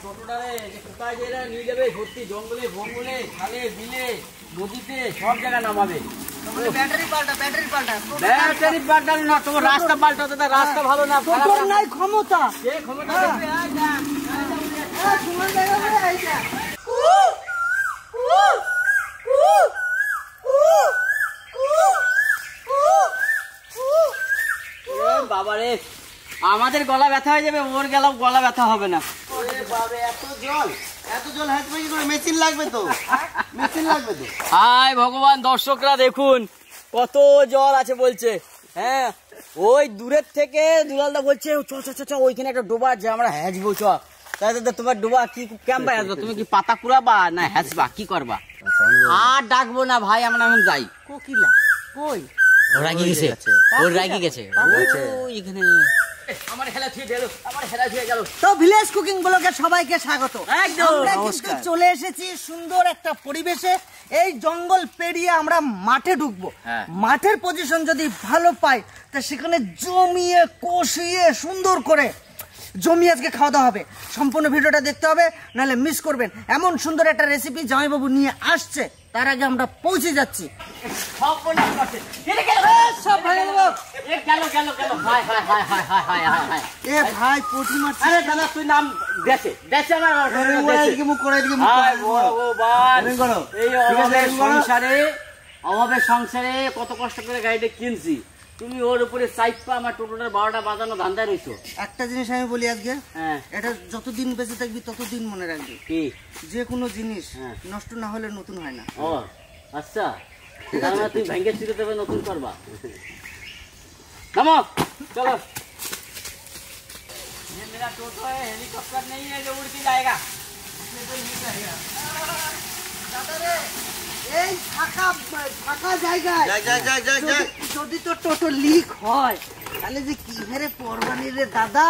টোটোটারে কোথায় যে নিয়ে যাবে সত্যি জঙ্গলে ভঙ্গলে খালে বিলে নদীতে সব জায়গায় নামাবে। ব্যাটারি পাল্টা না, তোমার রাস্তা পাল্টাতে, রাস্তা ভালো না, তোর নাই ক্ষমতা। বাবারে আমাদের গলা ব্যথা হয়ে যাবে, ওর গলা ব্যথা হবে না। এত জল মেশিন লাগবে তো, হায় ভগবান, দর্শকরা দেখুন কত জল আছে বলছে। হ্যাঁ, ওই দূরের থেকে দুলালদা বলছে চ ওইখানে একটা ডোবা আছে, আমরা হ্যাঁচবো চ। তাই তোমার ডোবা কি ক্যাম্পে আসবো, তুমি কি পাতা কুড়াবা না হ্যাঁচবা, কি করবা? আর ডাকবো না ভাই, আমরা এখন যাই। কোকিলা কই? রাগি গেছে, ওর রাগি গেছে এখানে। আমার হেলা ছুঁয়ে গেল, আমার হেলা ছুঁয়ে গেল। তো ভিলেজ কুকিং ব্লগে সবাইকে স্বাগত। একদম আমরা কিন্তু চলে এসেছি সুন্দর একটা পরিবেশে। এই জঙ্গল পেরিয়ে আমরা মাঠে ঢুকবো। মাঠের পজিশন যদি ভালো পাই তা সেখানে জমিয়ে কষিয়ে সুন্দর করে জমি আজকে খাওয়া দাওয়া হবে। সম্পূর্ণ ভিডিওটা দেখতে হবে, নাহলে মিস করবেন। এমন সুন্দর একটা রেসিপি জামাইবাবু নিয়ে আসছে, তার আগে আমরা পৌঁছে যাচ্ছি। ভাই পুঁটি মাছ, তুই নাম অভাবের সংসারে কত কষ্ট করে গাড়িটা কিনছি, তুমি ওর উপরে চাইপা আমার টোটোটার 12টা বাজানো ধান্দায় রইছো। একটা জিনিস আমি বলি আজকে, এটা যতদিন বেঁচে থাকবি ততদিন মনে রাখবি, কি যে কোনো জিনিস নষ্ট না হলে নতুন হয় না। ও আচ্ছা, তুই ভেঙে ছিঁড়ে দেবে, নতুন করবা। নামো, চলো। मेरा टोटो है, हेलीकॉप्टर नहीं है जो उड़ के जाएगा। এই ফাঁকা জায়গায় যদি তো টোটো লিক হয় তাহলে যে কি হেরে পরবানি রে দাদা।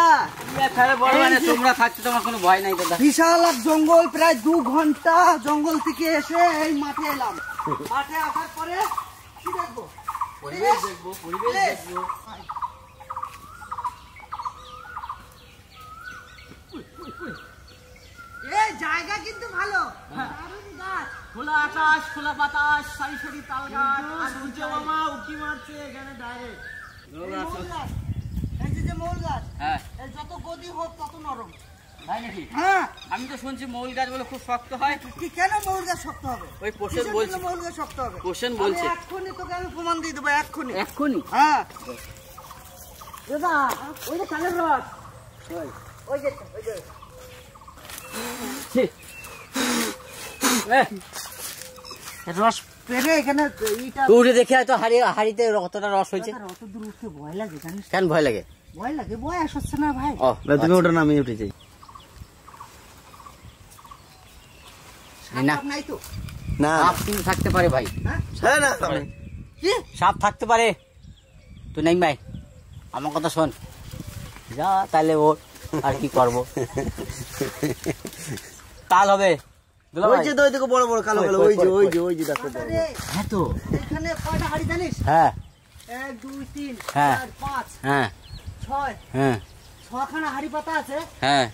তোমরা থাকছো, তোমার কোনো ভয় নাই দাদা। বিশাল এক জঙ্গল, প্রায় 2 ঘন্টা জঙ্গল থেকে এসে এই মাঠে এলাম। মাঠে আসার পরে কি দেখবো? পরিবেশ দেখবো, পরিবেশ দেখবো। এই জায়গা কিন্তু ভালো, দারুণ গাছ, খোলা আকাশ, খোলা বাতাস, সারি সারি তাল গাছ, আর সূর্য মামা উঁকি মারছে এখানে ডাইরেক্ট। এই যে মৌল গাছ, এই যত গদি হোক তত নরম। তাই নাকি? হ্যাঁ, আমি তো শুনছি মৌল গাছ বলে খুব শক্ত হয়। কি কেন মৌল গাছ শক্ত হবে? ওই পোষণ বলছে, মৌল গাছ শক্ত হবে। পোষণ বলছে। এক্ষুনি তোকে আমি প্রমাণ দিয়ে দেবো, এক্ষুনি। হ্যাঁ দাদা, ওই যে কালের রস, ওই যে রস পেরে এখানে উঠে দেখে হয়তো হাড়িতে কতটা রস হয়েছে। অত দূর উঠতে ভয় লাগে জানিস? কেন ভয় লাগে? বয়স হচ্ছে না ভাই। তুমি ওটা নামিয়ে উঠেছি নাই তো? না, সাপ কিন্তু থাকতে পারে ভাই। সাপ থাকতে পারে। তুই নাই ভাই, আমার কথা শোন, যা তাহলে ও আর কি করবো। তাল হবে বড় বড় কালো কালো, হ্যাঁ তো এখানে কয়টা হাড়ি জানিস? হ্যাঁ, 1 2 3 হ্যাঁ 4 5 হ্যাঁ 6, হ্যাঁ 6খানা হাড়ি পাতা আছে। হ্যাঁ,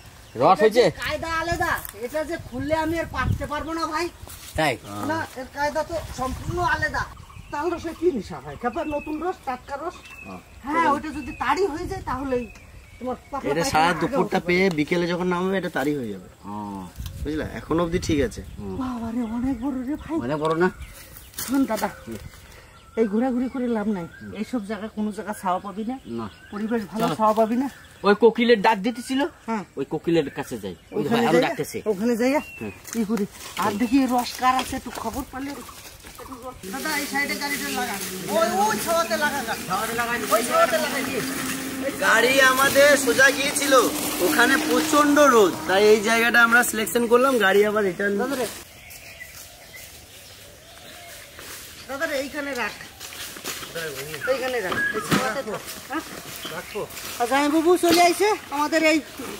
রস হয়েছে। কায়দা আলাদা, এটা যে খুললে আমি আর পারতে পারবো না ভাই। তাই না, এর কায়দা তো সম্পূর্ণ আলাদা। তাল রসে কি নিশা হয়? খেপার নতুন রস, টাটকা রস। হ্যাঁ, ওইটা যদি তাড়ি হয়ে যায় তাহলে তোমার এটা সারা দুপুরটা পেয়ে বিকেলে যখন নামবে এটা তাড়ি হয়ে যাবে। বুঝলা, এখন অবধি ঠিক আছে। বাবারে অনেক বড় রে ভাই, অনেক বড় না? শোন দাদা, এই ঘোরাঘুরি করে লাভ নাই। এইসব জায়গা কোনো জায়গা ছাওয়া পাবি না, পরিবেশ ভালো, ছাওয়া পাবি না। ওই কোকিলের ডাক দিতেছিল, ওই কোকিলের কাছে যাই, ওখানে যাইয়া কি করি। আর দেখি রস কার আছে একটু খবর পালে। দাদা, এই সাইডে গাড়িটা লাগা, ওই ছাওয়াতে লাগা, ওই ছাওয়াতে লাগাই দিয়ে। গাড়ি আমাদের সোজা গিয়েছিল, ওখানে প্রচন্ড রোদ, তাই এই জায়গাটা আমরা সিলেকশন করলাম। গাড়ি আবার রিটার্ন। দাদা এইখানে রাখ, এইখানে রাখ, এই ছাওয়াতে রাখবো। আর জামাইবাবু চলে আইছে আমাদের, এই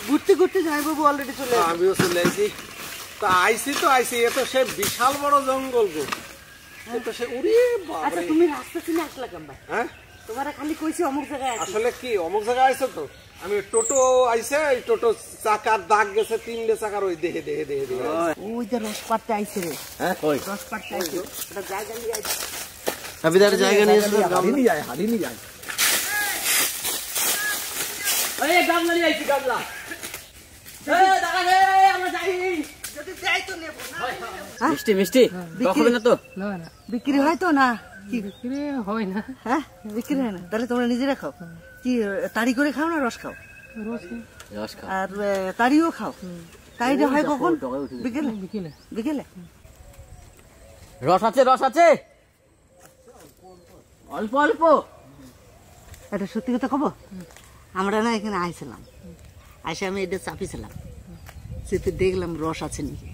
ঘুরতে ঘুরতে জামাইবাবু অলরেডি চলে আসে। আমিও চলে আইছি। তা আইছি এ তো সে বিশাল বড় জঙ্গল গো। আচ্ছা, তুমি রাস্তা চিনে আসলা কেন ভাই? হ্যাঁ, তোমার খালি কইছি অমুক জায়গায়। আসলে কি অমুক জায়গায় আইছো তো? আমি টোটো আইছে, এই টোটো চাকার দাগ গেছে, 3টে চাকার ওই দেহে দেহে দেহে দেহে। ওই যে রস পাড়তে আইছে রে, হ্যাঁ কই রস পাড়তে আইছে, এটা জায়গা নিয়ে আইছে। হাবিদার জায়গা নিয়ে এসে হাড়ি নিয়ে যায়, হাড়ি নিয়ে যায়। এই গামলা নিয়ে আইছি, গামলা। দাদা রে, আমরা যাই। যদি দেয় তো নেব না। মিষ্টি মিষ্টি হবে না তো? বিক্রি হয় তো না? কি বিক্রি হয় না? হ্যাঁ বিক্রি হয় না, তাহলে তোমরা নিজেরা খাও। কি তাড়ি করে খাও না রস খাও? রস খাও। আর তাড়িও খাও। তাড়িটা হয় কখন? বিকেলে। বিকেলে বিকেলে রস আছে, রস আছে, অল্প অল্প। এটা সত্যি কথা কব, আমরা না এখানে আইছিলাম, আইসে আমি এটা চাপিছিলাম, সেতে দেখলাম রস আছে নাকি,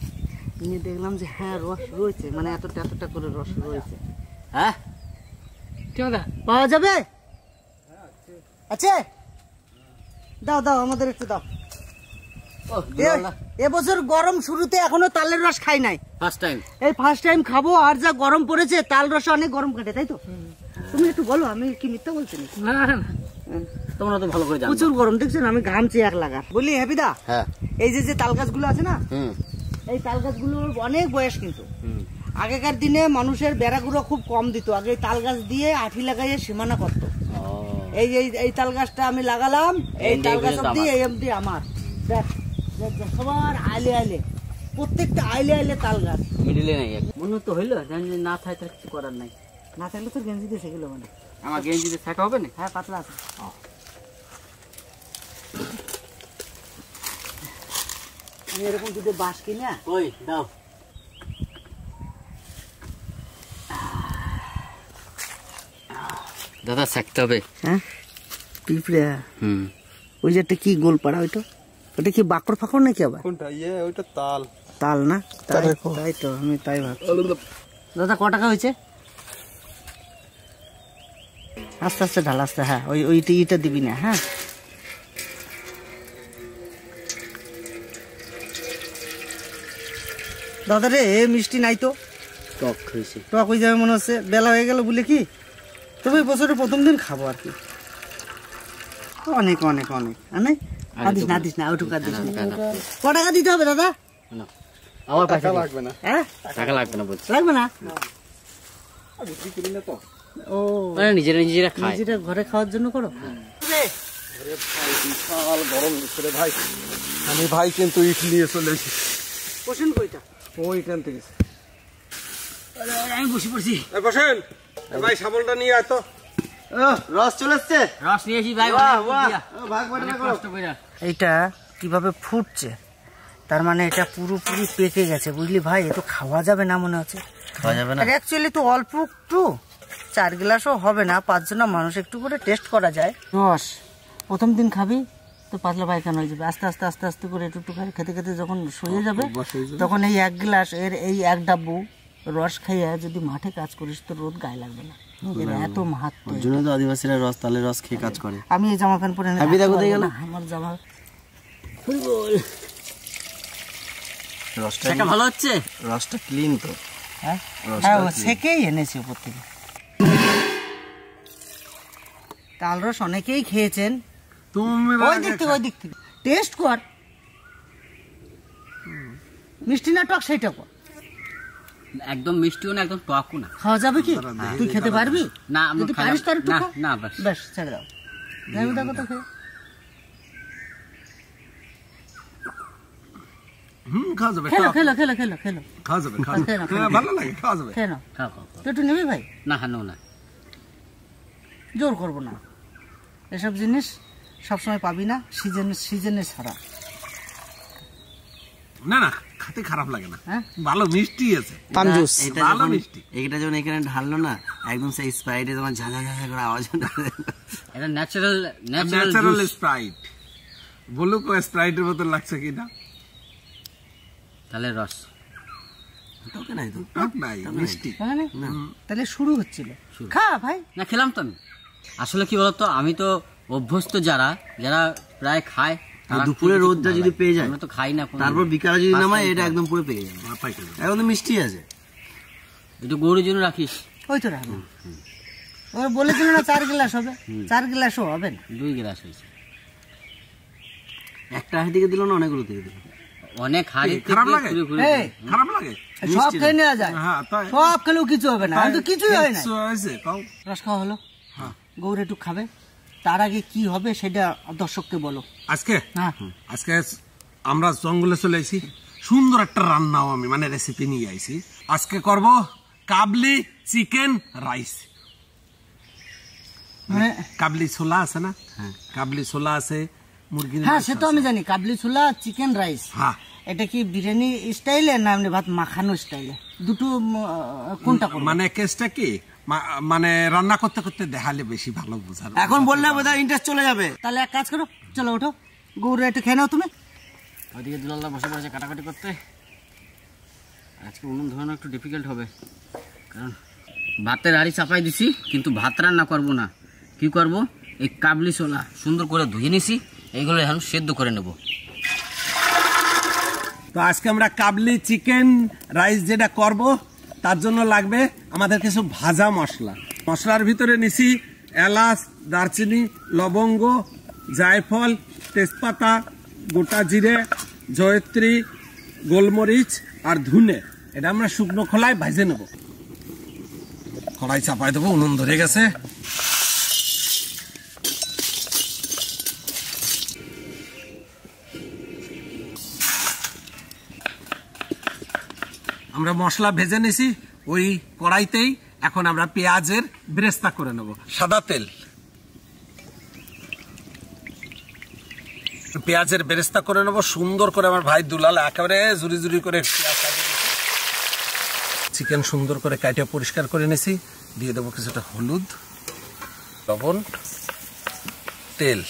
নিয়ে দেখলাম যে হ্যাঁ রস রয়েছে, মানে এতটা এতটা করে রস রয়েছে। হ্যাঁ পাওয়া যাবে? আছে, দাও দাও আমাদের একটু দাও। এবছর গরম শুরুতে এখনো তালের রস খাই নাই, ফার্স্ট টাইম। এই ফার্স্ট টাইম খাবো। আর যা গরম পড়েছে, তাল রসে অনেক গরম কাটে, তাই তো? তুমি একটু বলো, আমি কি মিথ্যা বলছি না? তোমরা তো ভালো করে জানো। প্রচুর গরম, দেখছেন আমি ঘামছি এক লাগার। বলি হ্যাপিদা, হ্যাঁ এই যে যে তাল গাছগুলো আছে না, হুম এই তাল গাছগুলোর অনেক বয়স কিন্তু। আগেকার দিনে মানুষের বেড়াগুলো খুব কম দিত, আগে এই তাল গাছ দিয়ে আঠি লাগাইয়ে সীমানা করতো। এই এই এই তাল গাছটা আমি লাগালাম, এই তাল গাছ অব্দি এই অব্দি আমার। দেখ দেখ দেখ, সবার আইলে আইলে, প্রত্যেকটা আইলে আইলে তাল গাছ। মিডিলে নাই, মনে তো হইলো না থাকে তার কিছু করার নাই। না থাকলে তো গেঞ্জি দিয়ে সেগুলো মানে। আমার গেঞ্জিতে থাকা হবে না। হ্যাঁ পাতলা আছে। আমি এরকম দুটো বাঁশ কিনে ওই দাও। দাদা থাকতে হবে। হ্যাঁ পিঁপড়ে, হুম ওই যে একটা কি গোল পাড়া, ওইটা ওটা কি বাকড় ফাকড় নাকি আবার? কোনটা? ওইটা তাল। তাল না? তাই তো, আমি তাই ভাবছি। দাদা ক টাকা হয়েছে? আস্তে আস্তে ঢাল, আস্তে। হ্যাঁ ওই ওইটা ইটা দিবি না। হ্যাঁ দাদা রে, মিষ্টি নাই তো? টক হয়েছে। টক হয়ে যাবে মনে হচ্ছে, বেলা হয়ে গেল বলে কি। তবে বছরের প্রথম দিন খাবো আর কি। অনেক অনেক অনেক অনেক। আদিস না, আদিস না, ওটুকু আদিস না। ক টাকা দিতে হবে দাদা? আমার টাকা লাগবে না। হ্যাঁ টাকা লাগবে না বলছি। লাগবে না? বিক্রি করি না তো। ও নিজেরা নিজেরা খায়। নিজেরা ঘরে খাওয়ার জন্য করো? বিশাল গরম দিচ্ছে রে ভাই। আমি ভাই কিন্তু ইট নিয়ে চলে এসেছি কোশ্চেন কইটা ওইখান থেকে। আমি বসে পড়ছি। বসেন ভাই, শাবলটা নিয়ে আয় তো। রস চলে এসছে। রস নিয়েছি ভাই। ভাগ বাটনা করো। কষ্ট করে। এইটা কিভাবে ফুটছে, তার মানে এটা পুরোপুরি পেকে গেছে, বুঝলি ভাই? এ তো খাওয়া যাবে না মনে হচ্ছে। খাওয়া যাবে না। আর অ্যাকচুয়ালি তো অল্প একটু, 4 গ্লাসও হবে না, 5 জন মানুষ, একটু করে টেস্ট করা যায়। রস প্রথম দিন খাবি তো পাতলা পায়খানা হয়ে যাবে, আস্তে আস্তে আস্তে আস্তে করে একটু একটু করে খেতে খেতে যখন শুয়ে যাবে, তখন এই 1 গ্লাস এর এই 1 ডাব্বু রস খাইয়া যদি মাঠে কাজ করিস তো রোদ গায়ে লাগবে না। এর এত মাহাত্ম্য। ওর জন্য তো আদিবাসীরা রস, তালের রস খেয়ে কাজ করে। আমি এই জামা প্যান্ট পরে হাবিদা কোথায় গেল? আমার জামা রসটা ভালো হচ্ছে। রসটা ক্লিন তো। হ্যাঁ হ্যাঁ, ও সেকেই এনেছি উপর থেকে। তাল রস অনেকেই খেয়েছেন, তুমি ওই দিক থেকে ওই দিক থেকে টেস্ট কর। মিষ্টি না টক সেটা কর। একদম মিষ্টিও না, একদম টকও না। খাওয়া যাবে কি? তুই খেতে পারবি? না আমি যদি পারিস তার একটু না খা। না বাস। বেশ ছেড়ে দাও। যাবি দেখো তো খেয়ে। খাওয়া যাবে, খেলো খেলো খেলো খেলো খেলো খাওয়া যাবে, খাওয়া খেয়ে নাও, যাবে। হ্যাঁ, ভালো লাগে, খাওয়া যাবে। খেয়ে নাও। খাও খাও খাও। তুই একটু নিবি ভাই? না হানো না। জোর করবো না, এসব জিনিস সবসময় পাবি না, সিজনে ছাড়া। না না, খেতে খারাপ লাগে না, হ্যাঁ ভালো মিষ্টি আছে। পামজুস এটা ভালো যখন মিষ্টি। এটা যখন এখানে ঢাললো না, একদম সেই স্প্রাইটে তোমার ঝাঁঝা ঝাঁঝা করে আওয়াজ হলো। এটা ন্যাচারাল ন্যাচারাল স্প্রাইট। বলুক স্প্রাইটের মতো লাগছে কিনা। তাহলে রস টকে নাই তো। টক নাই, মিষ্টি। মানে তাহলে শুরু হচ্ছিল। খা ভাই। না খেলাম তো আমি। আসলে কি বলতো, আমি তো অভ্যস্ত যারা যারা প্রায় খায়, তারা দুপুরে খুব রোদটা ভালো যদি লাগে। পেয়ে যায়, আমরা তো খাই না কোনো। তারপর বিকালে যদি First নামায়, time এটা খাই। একদম পুরো পেকে যাবে। এখন তো মিষ্টি আছে। একটু গরুর জন্য রাখিস। ওই তো রাখলাম। ওরা বলেছিল না 4 গ্লাস হবে, 4 গ্লাসও হবে না। 2 গ্লাস হয়েছে। একটা হাঁড়ি থেকে দিল না অনেকগুলো থেকে দিল? অনেক হাড়ি খারাপ লাগে? এই, খারাপ লাগে? সব খেয়ে নেওয়া যায়, হ্যাঁ, তাই। সব খেলেও কিছু হবে না, আমি তো কিছুই হয় না। কিছু হয়েছে, কাউ? রস খাওয়া হলো, হ্যাঁ। গৌর একটু খাবে, তার আগে কি হবে সেটা দর্শককে বলো। আজকে হ্যাঁ, আজকে আমরা জঙ্গলে চলে আইছি, সুন্দর একটা রান্নাও আমি মানে রেসিপি নিয়ে আইছি। আজকে করব কাবলি চিকেন রাইস। মানে কাবলি ছোলা আছে না? কাবলি ছোলা আছে, মুরগির হ্যাঁ মাংস সে তো আছে। আমি জানি, কাবলি ছোলা চিকেন রাইস। হ্যাঁ, এটা কি বিরিয়ানি স্টাইলে না এমনি ভাত মাখানো স্টাইলে? দুটো কোনটা করবো? মানে কেসটা কি মানে রান্না করতে করতে দেখালে বেশি ভালো বোঝার। এখন বললে বোধহয় ইন্টারেস্ট চলে যাবে। তাহলে এক কাজ করো, চলো ওঠো, গৌর একটু খেয়ে নাও তুমি। ওইদিকে দুলালদা বসে পড়েছে কাটাকাটি করতে। আজকে উনুন ধরানো একটু ডিফিকাল্ট হবে, কারণ ভাতের হাঁড়ি চাপাই দিছি, কিন্তু ভাত রান্না করবো না। কি করব, এই কাবলি ছোলা সুন্দর করে ধুয়ে নিছি, এইগুলো এখন সেদ্ধ করে নেব। তো আজকে আমরা কাবলি চিকেন রাইস যেটা করব তার জন্য লাগবে আমাদের কিছু ভাজা মশলা। মশলার ভিতরে নিছি এলাচ, দারচিনি, লবঙ্গ, জায়ফল, তেজপাতা, গোটা জিরে, জয়ত্রী, গোলমরিচ আর ধুনে। এটা আমরা শুকনো খোলায় ভাজে নেব। কড়াই চাপাই দেবো, উনুন ধরে গেছে। আমরা মশলা ভেজে নিছি ওই কড়াইতেই। এখন আমরা পেঁয়াজের বেরেস্তা করে নেব। সাদা তেল, পেঁয়াজের বেরেস্তা করে নেব সুন্দর করে। আমার ভাই দুলাল একেবারে জুরি জুরি করে পেঁয়াজ কাটে দিয়েছে। চিকেন সুন্দর করে কাটে পরিষ্কার করে নিয়েছি। দিয়ে দেবো কিছুটা হলুদ, লবণ, তেল।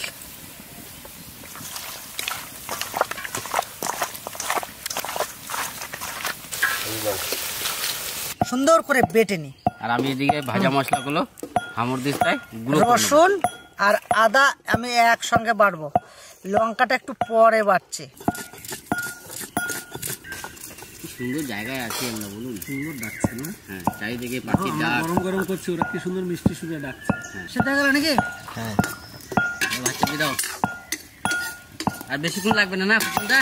সুন্দর করে বেটে নি। আর আমি এদিকে ভাজা মশলাগুলো হামর দিস্তায় গুঁড়ো করে নেব। রসুন আর আদা আমি একসঙ্গে বাটবো, লঙ্কাটা একটু পরে বাটছি। কি সুন্দর জায়গায় আছি আমরা, বলুন। সুন্দর ডাকছে না? হ্যাঁ, চারিদিকে পাখির ডাক। গরম গরম করছি, ওরা কি সুন্দর মিষ্টি সুরে ডাকছে। সেটা গেল নাকি? হ্যাঁ, বাচ্চা দিয়ে দাও। আর বেশিক্ষণ লাগবে না, না ফুটনটা?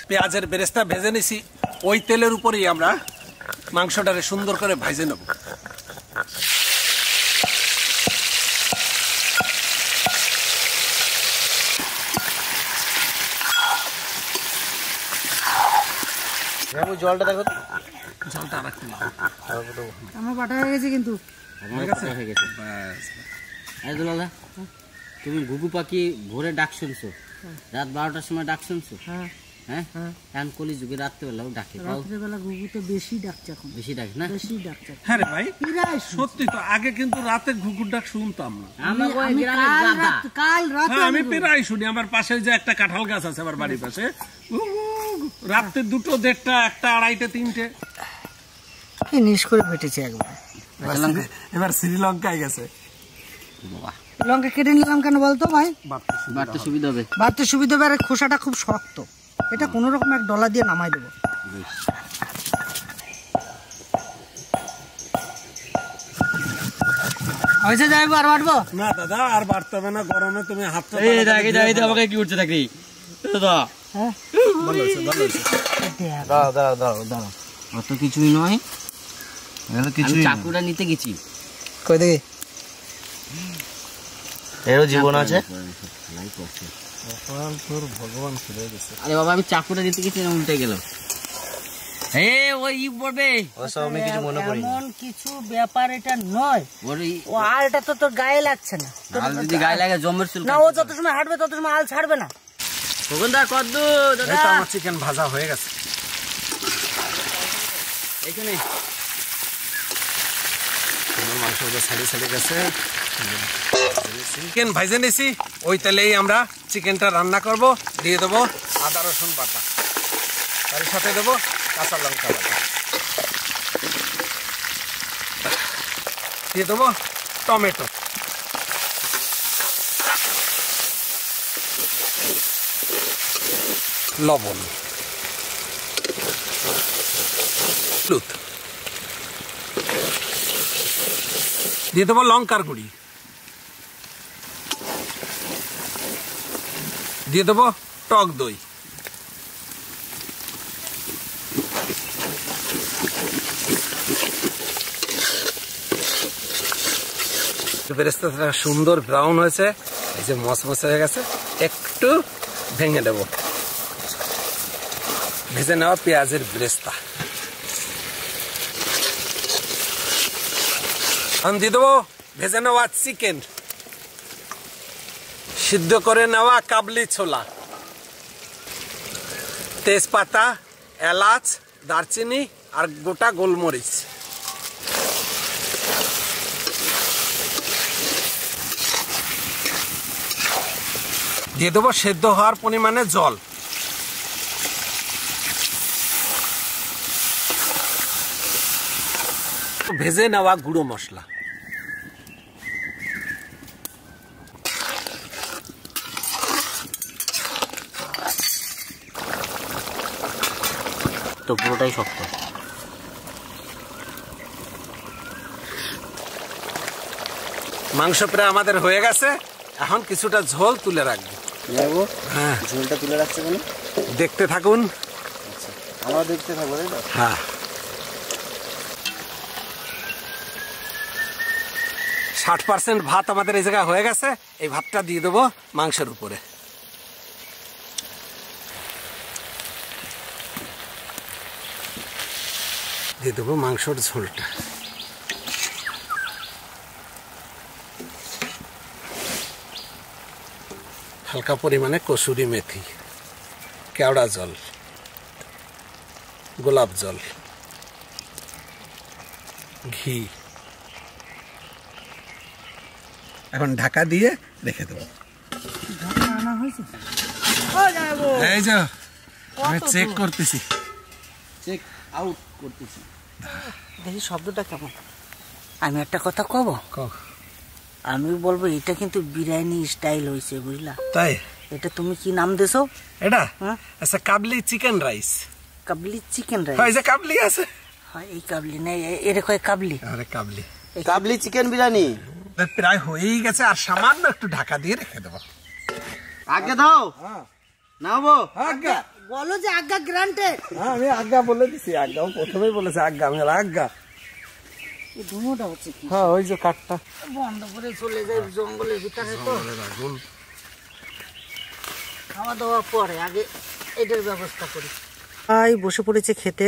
পেঁয়াজের বেরেস্তা ভেজে নিছি, ওই তেলের উপরেই আমরা মাংসটারে সুন্দর করে ভাজে নেব। জলটা দেখো তো। জলটা রাখতে আমার বাটা হয়ে গেছে কিন্তু। আমার কাছে হয়ে গেছে। এই দুলালদা, তুমি ঘুঘু পাখি ভোরে ডাক শুনছো, রাত 12টার সময় ডাক শুনছো? হ্যাঁ, হ্যাঁ, এখন কলি যুগে রাত্রেবেলাও ডাকে। রাত্রেবেলা ঘুঘু তো বেশি ডাকছে এখন, বেশি ডাকে না? বেশি ডাকছে। হ্যাঁ রে ভাই, প্রায় সত্যি তো। আগে কিন্তু রাতে ঘুঘুর ডাক শুনতাম না। আমি কাল রাতে হ্যাঁ, আমি প্রায় শুনি। আমার পাশে যে একটা কাঁঠাল গাছ আছে আমার বাড়ির পাশে, রাতে 2, 1:30, 1, 2:30, 3টে নিশ করে বেটেছে একবার। এবার শ্রীলঙ্কায় গেছে। বাবা, লঙ্কা কেটে নিলাম কেন বলতো ভাই? বাড়তে সুবিধা হবে। বাড়তে সুবিধা হবে, আর খোসাটা খুব শক্ত, এটা কোনো রকম এক ডলা দিয়ে নামাই দেবো। হয়েছে, যাইবো আর বাড়বো না দাদা, আর বাড়তে হবে না। গরমে তুমি হাতটা আমাকে কি উঠছে থাকি দাদা? হ্যাঁ, দাঁড়াও। অত কিছুই নয়, কিছু চাকুটা নিতে গেছি। কই দেখি, এরও জীবন আছে। আরে বাবা, আমি চাকুটা দিতে গেছি, উল্টে গেল। হে, ওই ই পড়বে। ওসব আমি কিছু মনে করি। এমন কিছু ব্যাপার এটা নয়। ওই ও আলটা তো তোর গায়ে লাগছে না। আল যদি গায়ে লাগে জমের চুল। না, ও যত সময় হাঁটবে তত সময় আল ছাড়বে না। খোকনদা কদ্দু দাদা, এই তো আমার চিকেন ভাজা হয়ে গেছে। এইখানে মাংসগুলো ছাড়ি গেছে। চিকেন ভাজে নিছি, ওই তেলেই আমরা চিকেনটা রান্না করব। দিয়ে দেবো আদা রসুন বাটা, তার সাথে দেবো কাঁচা লঙ্কা বাটা, দিয়ে দেবো টমেটো, লবণ, হলুদ, দিয়ে দেবো লঙ্কার গুঁড়ি, দিয়ে দেবো টক দই, বেরেস্তাটা সুন্দর ব্রাউন হয়েছে, এই যে মচমচে হয়ে গেছে, একটু ভেঙে দেব ভেজে নেওয়া পেঁয়াজের বেরেস্তা। এখন দিয়ে দেবো ভেজে নেওয়া চিকেন, সিদ্ধ করে নেওয়া কাবলি ছোলা, তেজপাতা, এলাচ, দারচিনি আর গোটা গোলমরিচ। দিয়ে দেবো সেদ্ধ হওয়ার পরিমাণে জল, ভেজে নেওয়া গুঁড়ো মশলা, তো পুরোটাই শক্ত। মাংস প্রায় আমাদের হয়ে গেছে, এখন কিছুটা ঝোল তুলে রাখবো। হ্যাঁ, ঝোলটা তুলে রাখছে কেন? দেখতে থাকুন। আমরা দেখতে থাকবো, তাই তো? হ্যাঁ, 60% ভাত আমাদের এই জায়গায় হয়ে গেছে। এই ভাতটা দিয়ে দেবো মাংসের উপরে। দিয়ে দেবো মাংসর ঝোলটা, হালকা পরিমাণে কসুরি মেথি, কেওড়া জল, গোলাপ জল, ঘি। এখন ঢাকা দিয়ে রেখে দেবো। এই যে আমি চেক করতেছি, চেক আউট করতেছি। দেখি শব্দটা কেমন। আমি একটা কথা কব, আমি বলবো এটা কিন্তু বিরিয়ানি স্টাইল হয়েছে, বুঝলা? তাই? এটা তুমি কি নাম দেছো? এটা হ্যাঁ? আচ্ছা, কাবলি চিকেন রাইস। কাবলি চিকেন রাইস? এই যে কাবলি আছে, হয় এই কাবলি না, এরে কয় কাবলি। আরে কাবলি, কাবলি চিকেন বিরিয়ানি প্রায় হয়েই গেছে, আর সামান্য একটু ঢাকা দিয়ে রেখে দেবো। আগে দাও, নাও আজ্ঞা, বলো যে আজ্ঞা গ্রান্টেড। হ্যাঁ আমি আজ্ঞা বলে দিছি, আজ্ঞা প্রথমেই বলেছে আজ্ঞা, আমি আজ্ঞা। এই ধুমোটা হচ্ছে কি? হ্যাঁ, ওই যে কাঠটা বন্ধ করে চলে যায় জঙ্গলের ভিতরে, তো খাওয়া দাওয়া পরে, আগে এটার ব্যবস্থা করি। তাই বসে পড়েছে খেতে,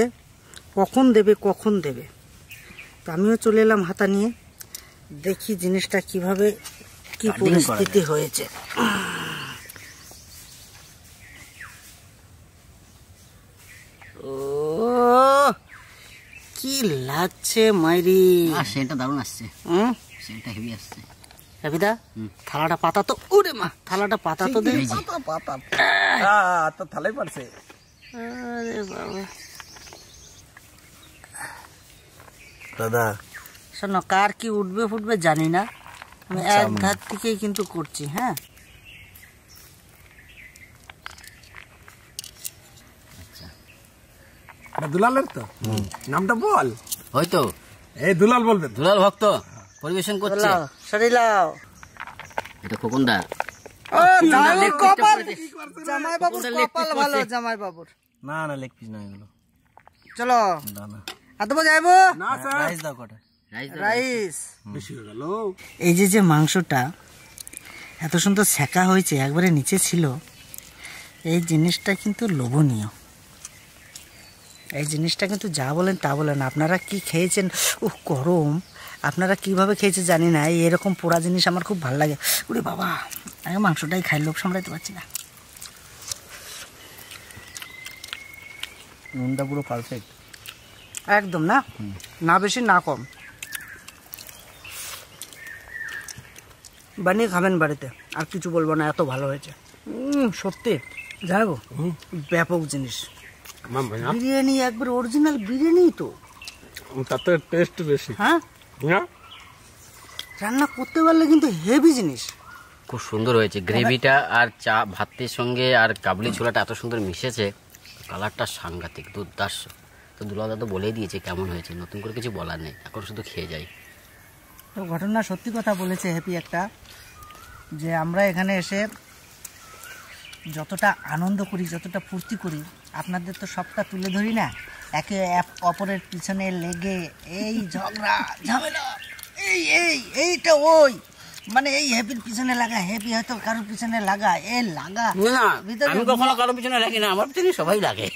কখন দেবে কখন দেবে। তো আমিও চলে এলাম হাতা নিয়ে, দেখি জিনিসটা কিভাবে কি পরিস্থিতি হয়েছে। ও কি লাগছে মাইরি, সেটা দারুণ আসছে, হুম সেটা হেভি আসছে। রবিদা, থালাটা পাতা তো, ওরে মা, থালাটা পাতা তো দে। তো থালাই পারছে। আরে বাবা, দাদা শোনো, কার কি উঠবে ফুটবে জানি না, আমি এক ধার থেকেই কিন্তু করছি। হ্যাঁ, দুলালের তো নামটা বল। হয়তো এই দুলাল বলবে, দুলাল ভক্ত পরিবেশন করছে। সরিলাও। এটা খোকনদা, জামাই বাবুর কপাল ভালো, জামাই বাবুর। না না, লেগ পিস না এগুলো। চলো না না, আদবো যাইবো। না স্যার, রাইস দাও কটা। রাইস বেশি হয়ে গেল। এই যে মাংসটা এত সুন্দর সেকা হয়েছে, একবারে নিচে ছিল, এই জিনিসটা কিন্তু লোভনীয়। এই জিনিসটা কিন্তু যা বলেন তা বলেন। আপনারা কি খেয়েছেন? গরম, আপনারা কিভাবে খেয়েছে জানি না, এরকম পোড়া জিনিস আমার খুব ভালো লাগে। ওরে বাবা, আমি মাংসটাই খাই, লোভ সামলাইতে পারছি না। নুনটা পুরো পারফেক্ট একদম, না না বেশি না কম। বানিয়ে খাবেন বাড়িতে, আর কিছু বলবো না, এত ভালো হয়েছে সত্যি। যাবো, ব্যাপক জিনিস। বিরিয়ানি একবার অরিজিনাল বিরিয়ানি তো, তাতে টেস্ট বেশি। হ্যাঁ, রান্না করতে পারলে কিন্তু হেভি জিনিস। খুব সুন্দর হয়েছে গ্রেভিটা, আর চা ভাতের সঙ্গে আর কাবলি ছোলাটা এত সুন্দর মিশেছে, কালারটা সাংঘাতিক দুর্দার্শ। তো দুলাদা তো বলেই দিয়েছে কেমন হয়েছে, নতুন করে কিছু বলার নেই, এখন শুধু খেয়ে যাই। তো ঘটনা সত্যি কথা বলেছে হ্যাপি একটা, যে আমরা এখানে এসে যতটা আনন্দ করি, যতটা ফুর্তি করি, আপনাদের তো সবটা তুলে ধরি না। একে অপরের পিছনে লেগে এই ঝগড়া ঝামেলা, এইটা ওই মানে এই হ্যাপির পিছনে লাগা, হ্যাপি হয়তো কারোর পিছনে লাগা, লাগা না, আমি কখনো কারোর পিছনে লাগি না, আমার পিছনে সবাই লাগে।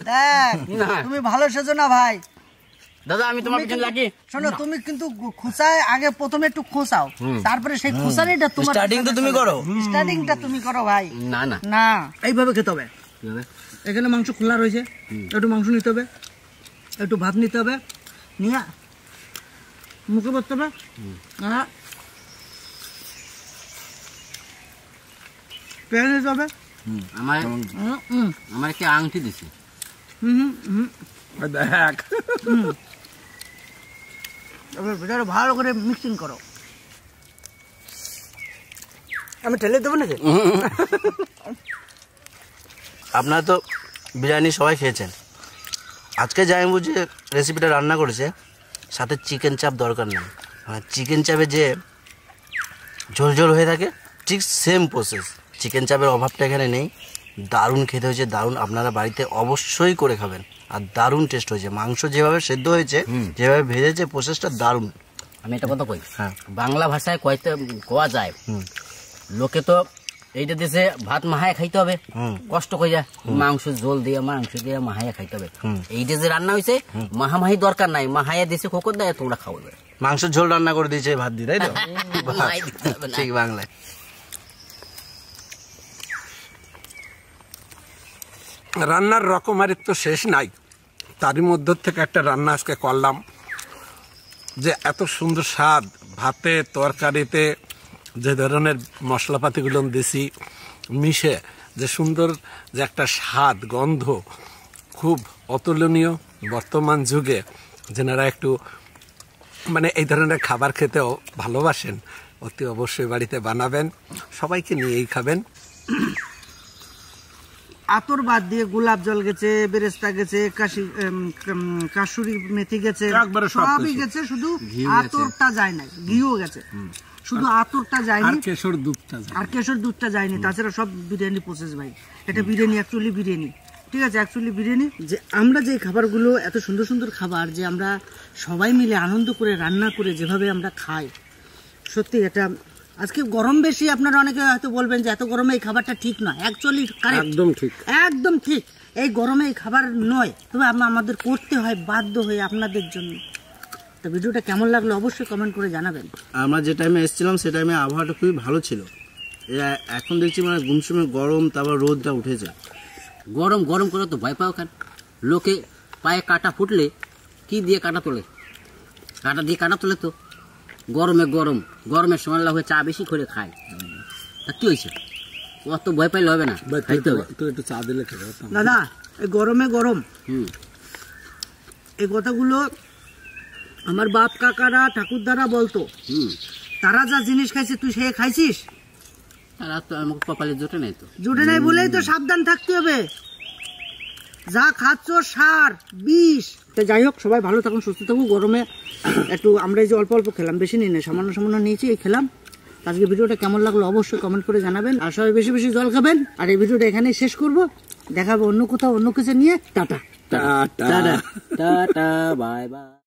দেখ তুমি ভালো সেজো না ভাই। দাদা আমি তোমার পিছনে লাগি। শোনো, তুমি কিন্তু খোঁচায় আগে প্রথমে একটু খোঁচাও, তারপরে সেই খোঁচানিটা তোমার স্টার্টিং তো তুমি করো। স্টার্টিংটা তুমি করো ভাই। না না না, এইভাবে খেতে হবে। এখানে মাংস খোলা রয়েছে, একটু মাংস নিতে হবে, একটু ভাত নিতে হবে, নিয়ে মুখে পড়তে হবে। পেয়ে নিতে হবে। আমার একটা আংটি দিছে। দেখ ভিতরে ভালো করে মিক্সিং করো। আমি ঠেলে দেবো নাকি? আপনারা তো বিরিয়ানি সবাই খেয়েছেন, আজকে জামাইবাবু যে রেসিপিটা রান্না করেছে সাথে চিকেন চাপ দরকার নেই। মানে চিকেন চাপে যে ঝোল ঝোল হয়ে থাকে ঠিক সেম প্রসেস, চিকেন চাপের অভাবটা এখানে নেই। দারুণ খেতে হয়েছে, দারুণ। আপনারা বাড়িতে অবশ্যই করে খাবেন, আর দারুণ টেস্ট হয়েছে। মাংস যেভাবে সেদ্ধ হয়েছে, যেভাবে ভেজেছে, প্রসেসটা দারুণ। আমি একটা কথা কই, হ্যাঁ, বাংলা ভাষায় কইতে কোয়া যায়, লোকে তো এইটা দেশে ভাত মাহায় খাইতে হবে, কষ্ট হয়ে যায়, মাংস ঝোল দিয়ে মাহায়া খাইতে হবে। এইটা যে রান্না হয়েছে মাহামাহি দরকার নাই, মাহায়া দেশে খোকর দেয়, তোমরা খাও। মাংস ঝোল রান্না করে দিয়েছে ভাত দিয়ে, তাই তো? ঠিক বাংলায়। রান্নার রকমারির তো শেষ নাই, তারই মধ্য থেকে একটা রান্না আজকে করলাম যে এত সুন্দর স্বাদ, ভাতে তরকারিতে যে ধরনের মশলাপাতিগুলো দিছি মিশে যে সুন্দর যে একটা স্বাদ গন্ধ, খুব অতুলনীয়। বর্তমান যুগে যেনারা একটু মানে এই ধরনের খাবার খেতেও ভালোবাসেন, অতি অবশ্যই বাড়িতে বানাবেন, সবাইকে নিয়েই খাবেন। আতর বাদ দিয়ে গোলাপ জল গেছে, বেরেস্তা গেছে, কাশুরি মেথি গেছে, একবারে সব সবই কিছু। গেছে, শুধু আতরটা যায় না, ঘিও গেছে, শুধু আতরটা যায়নি, আর কেশর দুধটা যায়। আর কেশর দুধটা যায়নি। তাছাড়া সব বিরিয়ানি প্রসেস ভাই, এটা বিরিয়ানি, অ্যাকচুয়ালি বিরিয়ানি, ঠিক আছে, অ্যাকচুয়ালি বিরিয়ানি। যে আমরা যে খাবারগুলো, এত সুন্দর সুন্দর খাবার যে আমরা সবাই মিলে আনন্দ করে রান্না করে যেভাবে আমরা খাই, সত্যি এটা। আজকে গরম বেশি, আপনারা অনেকে হয়তো বলবেন যে এত গরমে এই খাবারটা ঠিক নয়, অ্যাকচুয়ালি একদম ঠিক, একদম ঠিক। এই গরমে এই খাবার নয়, তবে আমাদের করতে হয় বাধ্য হয়ে আপনাদের জন্য। তো ভিডিওটা কেমন লাগলো অবশ্যই কমেন্ট করে জানাবেন। আমরা যে টাইমে এসেছিলাম সে টাইমে আবহাওয়াটা খুবই ভালো ছিল। এখন দেখছি মানে গুমসুমে গরম, তারপর রোদটা উঠেছে। গরম গরম করে তো ভয় পাও কেন? লোকে পায়ে কাটা ফুটলে কি দিয়ে কাটা তোলে? কাটা দিয়ে কাটা তোলে তো। গরমের সময় লাগে চা বেশি করে খায়, তা কি হয়েছে? অত ভয় পাইলে হবে না, খাইতে হবে। তুই একটু চা দিলে খেতে। দাদা এই গরমে গরম, এই কথাগুলো আমার বাপ কাকারা ঠাকুরদারা বলতো। তারা যা জিনিস খাইছে তুই সে খাইছিস? আর তো আমাকে কপালে জোটে নাই, তো জুটে নাই বলেই তো সাবধান থাকতে হবে। যা খাচ্ছ সার বিষ। তো যাই হোক, সবাই ভালো থাকুন, সুস্থ থাকুন। গরমে একটু আমরা এই যে অল্প অল্প খেলাম, বেশি নিই না, সামান্য সামান্য নিয়েছি, এই খেলাম। আজকে ভিডিওটা কেমন লাগলো অবশ্যই কমেন্ট করে জানাবেন, আর সবাই বেশি বেশি জল খাবেন। আর এই ভিডিওটা এখানেই শেষ করব, দেখাবো অন্য কোথাও অন্য কিছু নিয়ে। Tata tata tata, bye bye.